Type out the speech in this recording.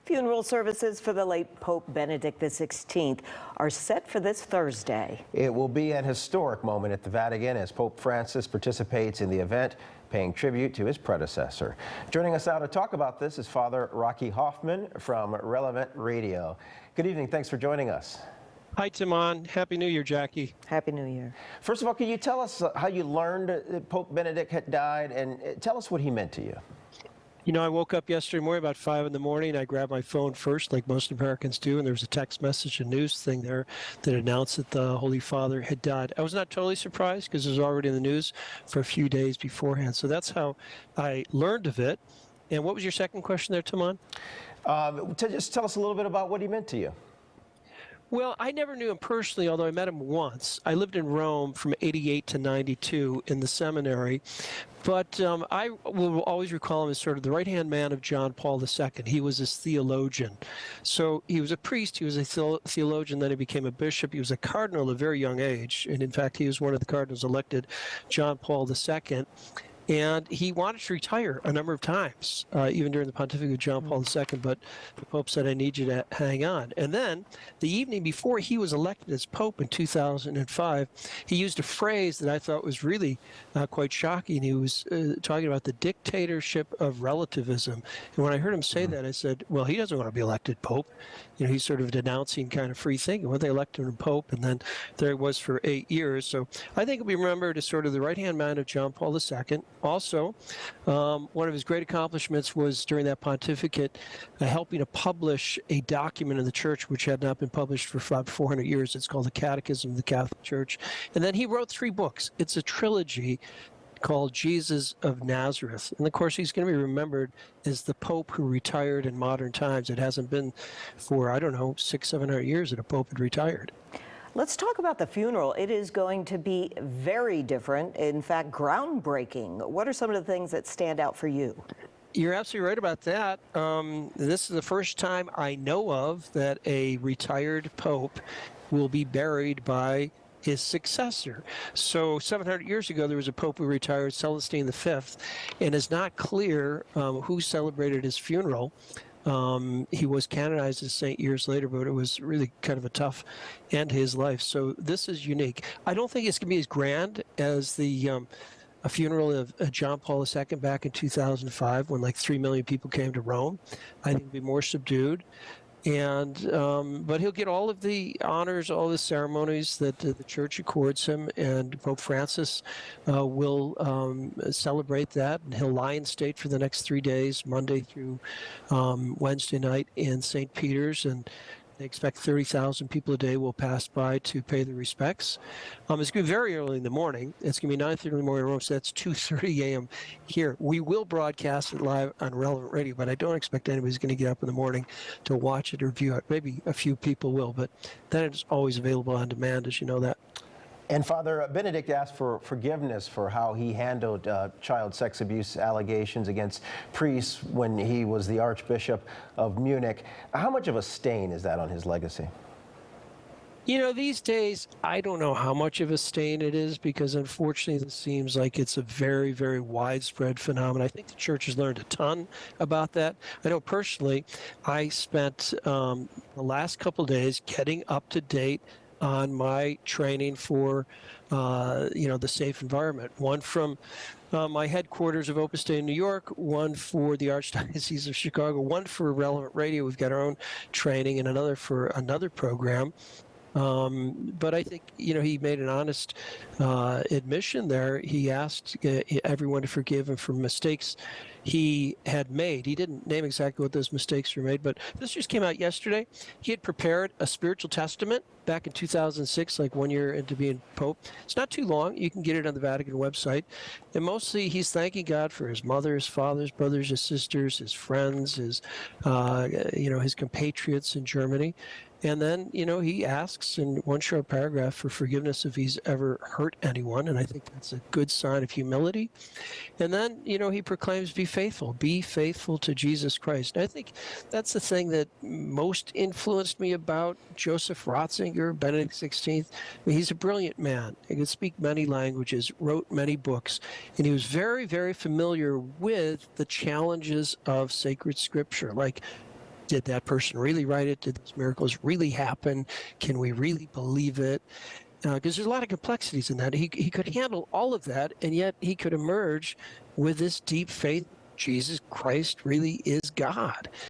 Funeral services for the late Pope Benedict XVI are set for this Thursday. It will be an historic moment at the Vatican as Pope Francis participates in the event, paying tribute to his predecessor. Joining us now to talk about this is Father Rocky Hoffman from Relevant Radio. Good evening. Thanks for joining us. Hi, Timon. Happy New Year, Jackie. Happy New Year. First of all, can you tell us how you learned that Pope Benedict had died, and tell us what he meant to you? You know, I woke up yesterday morning about 5 in the morning. I grabbed my phone first, like most Americans do, and there was a text message, a news thing there that announced that the Holy Father had died. I was not totally surprised because it was already in the news for a few days beforehand. So that's how I learned of it. And what was your second question there, Timon? Just tell us a little bit about what he meant to you. Well, I never knew him personally, although I met him once. I lived in Rome from 88 to 92 in the seminary. But I will always recall him as sort of the right-hand man of John Paul II. He was this theologian. So he was a priest, he was a theologian, then he became a bishop. He was a cardinal at a very young age. And in fact, he was one of the cardinals elected, John Paul II. And he wanted to retire a number of times, even during the pontificate of John Paul II, but the Pope said, I need you to hang on. And then the evening before he was elected as Pope in 2005, he used a phrase that I thought was really quite shocking. He was talking about the dictatorship of relativism. And when I heard him say that, I said, well, he doesn't want to be elected Pope. You know, he's sort of denouncing kind of free thinking. When they elected him Pope, and then there he was for 8 years. So I think he'll be remembered as sort of the right-hand man of John Paul II. Also, one of his great accomplishments was during that pontificate helping to publish a document in the church which had not been published for about 400 years. It's called the Catechism of the Catholic Church. And then he wrote 3 books. It's a trilogy called Jesus of Nazareth. And of course, he's going to be remembered as the Pope who retired in modern times. It hasn't been for, I don't know, 600-700 years that a Pope had retired. Let's talk about the funeral. It is going to be very different, in fact, groundbreaking. What are some of the things that stand out for you? You're absolutely right about that. This is the first time I know of that a retired Pope will be buried by his successor. So 700 years ago, there was a Pope who retired, Celestine V, and it's not clear who celebrated his funeral. He was canonized as saint years later, but it was really kind of a tough end to his life. So this is unique. I don't think it's going to be as grand as the a funeral of John Paul II back in 2005 when like 3 million people came to Rome. I think it'll be more subdued. And but he'll get all of the honors, all the ceremonies that the church accords him, and Pope Francis will celebrate that, and he'll lie in state for the next 3 days, Monday through Wednesday night in St. Peter's, and they expect 30,000 people a day will pass by to pay their respects. It's going to be very early in the morning. It's going to be 9:30 in the morning in Rome, so that's 2:30 a.m. here. We will broadcast it live on Relevant Radio, but I don't expect anybody's going to get up in the morning to watch it or view it. Maybe a few people will, but then it's always available on demand, as you know that. And Father Benedict asked for forgiveness for how he handled child sex abuse allegations against priests when he was the Archbishop of Munich. How much of a stain is that on his legacy? You know, these days, I don't know how much of a stain it is, because unfortunately this seems like it's a very, very widespread phenomenon. I think the church has learned a ton about that. I know personally, I spent the last couple of days getting up to date on my training for, the safe environment. One from my headquarters of Opus Dei in New York, one for the Archdiocese of Chicago, one for Relevant Radio. We've got our own training, and another for another program. But I think, he made an honest admission there. He asked everyone to forgive him for mistakes he had made. He didn't name exactly what those mistakes were made, but this just came out yesterday. He had prepared a spiritual testament back in 2006, like 1 year into being Pope. It's not too long. You can get it on the Vatican website. And mostly he's thanking God for his mother, his father, his brothers, his sisters, his friends, his compatriots in Germany. And then, he asks in one short paragraph for forgiveness if he's ever hurt anyone. And I think that's a good sign of humility. And then, he proclaims, be faithful to Jesus Christ. And I think that's the thing that most influenced me about Joseph Ratzinger, Benedict XVI. I mean, he's a brilliant man. He could speak many languages, wrote many books, and he was very, very familiar with the challenges of sacred scripture, like Did that person really write it? Did those miracles really happen? Can we really believe it? Because there's a lot of complexities in that. He could handle all of that, and yet he could emerge with this deep faith Jesus Christ really is God.